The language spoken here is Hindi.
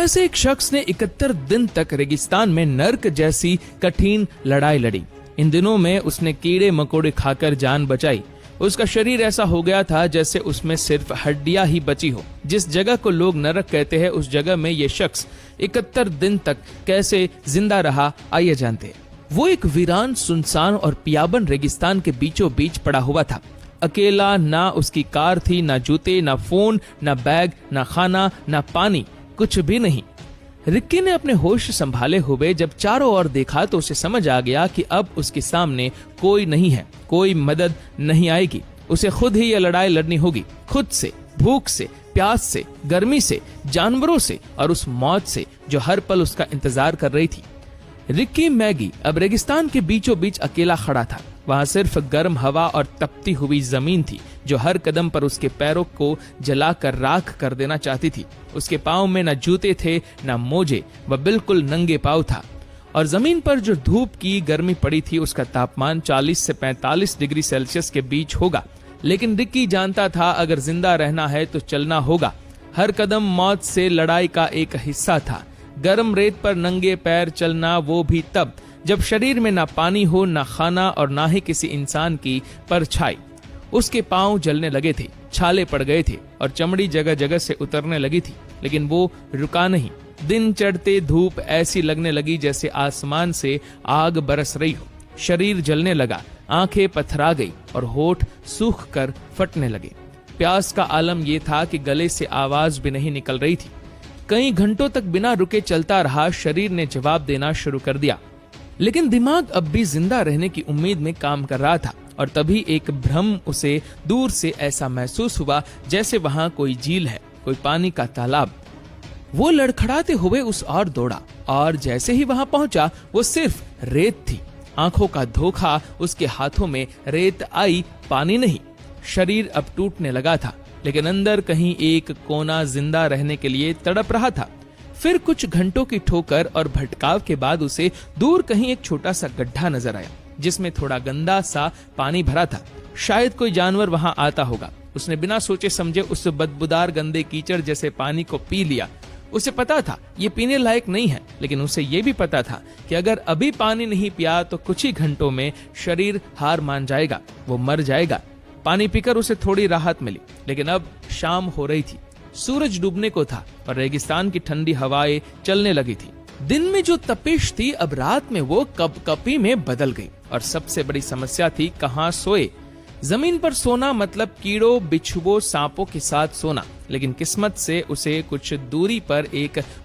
ऐसे एक शख्स ने 71 दिन तक रेगिस्तान में नर्क जैसी कठिन लड़ाई लड़ी। इन दिनों में उसने कीड़े मकोड़े खाकर जान बचाई। उसका शरीर ऐसा हो गया था जैसे उसमें सिर्फ हड्डियां ही बची हो। जिस जगह को लोग नरक कहते हैं, उस जगह में ये शख्स 71 दिन तक कैसे जिंदा रहा, आइए जानते हैं। वो एक वीरान, सुनसान और पियाबन रेगिस्तान के बीचों बीच पड़ा हुआ था। अकेला, ना उसकी कार थी, ना जूते, ना फोन, ना बैग, ना खाना, ना पानी, कुछ भी नहीं। रिक्की ने अपने होश संभाले हुए जब चारों ओर देखा तो उसे समझ आ गया कि अब उसके सामने कोई नहीं है, कोई मदद नहीं आएगी। उसे खुद ही यह लड़ाई लड़नी होगी, खुद से, भूख से, प्यास से, गर्मी से, जानवरों से और उस मौत से जो हर पल उसका इंतजार कर रही थी। रिक्की मैगी अब रेगिस्तान के बीचों बीच अकेला खड़ा था। वहां सिर्फ गर्म हवा और तपती हुई जमीन थी जो हर कदम पर उसके पैरों को जलाकर राख कर देना चाहती थी। उसके पांव में न जूते थे, न मोजे, वह बिल्कुल नंगे पांव था। और जमीन पर जो धूप की गर्मी पड़ी थी उसका तापमान 40 से 45 डिग्री सेल्सियस के बीच होगा। लेकिन रिक्की जानता था अगर जिंदा रहना है तो चलना होगा। हर कदम मौत से लड़ाई का एक हिस्सा था। गर्म रेत पर नंगे पैर चलना, वो भी तब जब शरीर में ना पानी हो, ना खाना और ना ही किसी इंसान की परछाई। उसके पांव जलने लगे थे, छाले पड़ गए थे और चमड़ी जगह जगह से उतरने लगी थी, लेकिन वो रुका नहीं। दिन चढ़ते धूप ऐसी लगने लगी जैसे आसमान से आग बरस रही हो। शरीर जलने लगा, आंखें पथरा गई और होठ सूख कर फटने लगे। प्यास का आलम यह था कि गले से आवाज भी नहीं निकल रही थी। कई घंटों तक बिना रुके चलता रहा। शरीर ने जवाब देना शुरू कर दिया, लेकिन दिमाग अब भी जिंदा रहने की उम्मीद में काम कर रहा था। और तभी एक भ्रम उसे दूर से ऐसा महसूस हुआ जैसे वहां कोई झील है, कोई पानी का तालाब। वो लड़खड़ाते हुए उस ओर दौड़ा और जैसे ही वहां पहुंचा वो सिर्फ रेत थी। आंखों का धोखा, उसके हाथों में रेत आई, पानी नहीं। शरीर अब टूटने लगा था, लेकिन अंदर कहीं एक कोना जिंदा रहने के लिए तड़प रहा था। फिर कुछ घंटों की ठोकर और भटकाव के बाद उसे दूर कहीं एक छोटा सा गड्ढा नजर आया जिसमें थोड़ा गंदा सा पानी भरा था। शायद कोई जानवर वहां आता होगा। उसने बिना सोचे समझे उस बदबूदार गंदे कीचड़ जैसे पानी को पी लिया। उसे पता था ये पीने लायक नहीं है, लेकिन उसे ये भी पता था कि अगर अभी पानी नहीं पिया तो कुछ ही घंटों में शरीर हार मान जाएगा, वो मर जाएगा। पानी पीकर उसे थोड़ी राहत मिली, लेकिन अब शाम हो रही थी। सूरज डूबने को था और रेगिस्तान की ठंडी हवाएं चलने लगी थी। दिन में जो तपिश थी अब रात में वो कपकपी में बदल गई। और सबसे बड़ी समस्या थी कहां सोए। जमीन पर सोना मतलब कीड़ों, बिच्छुओं, सांपों के साथ सोना। लेकिन किस्मत से उसे कुछ दूरी पर एक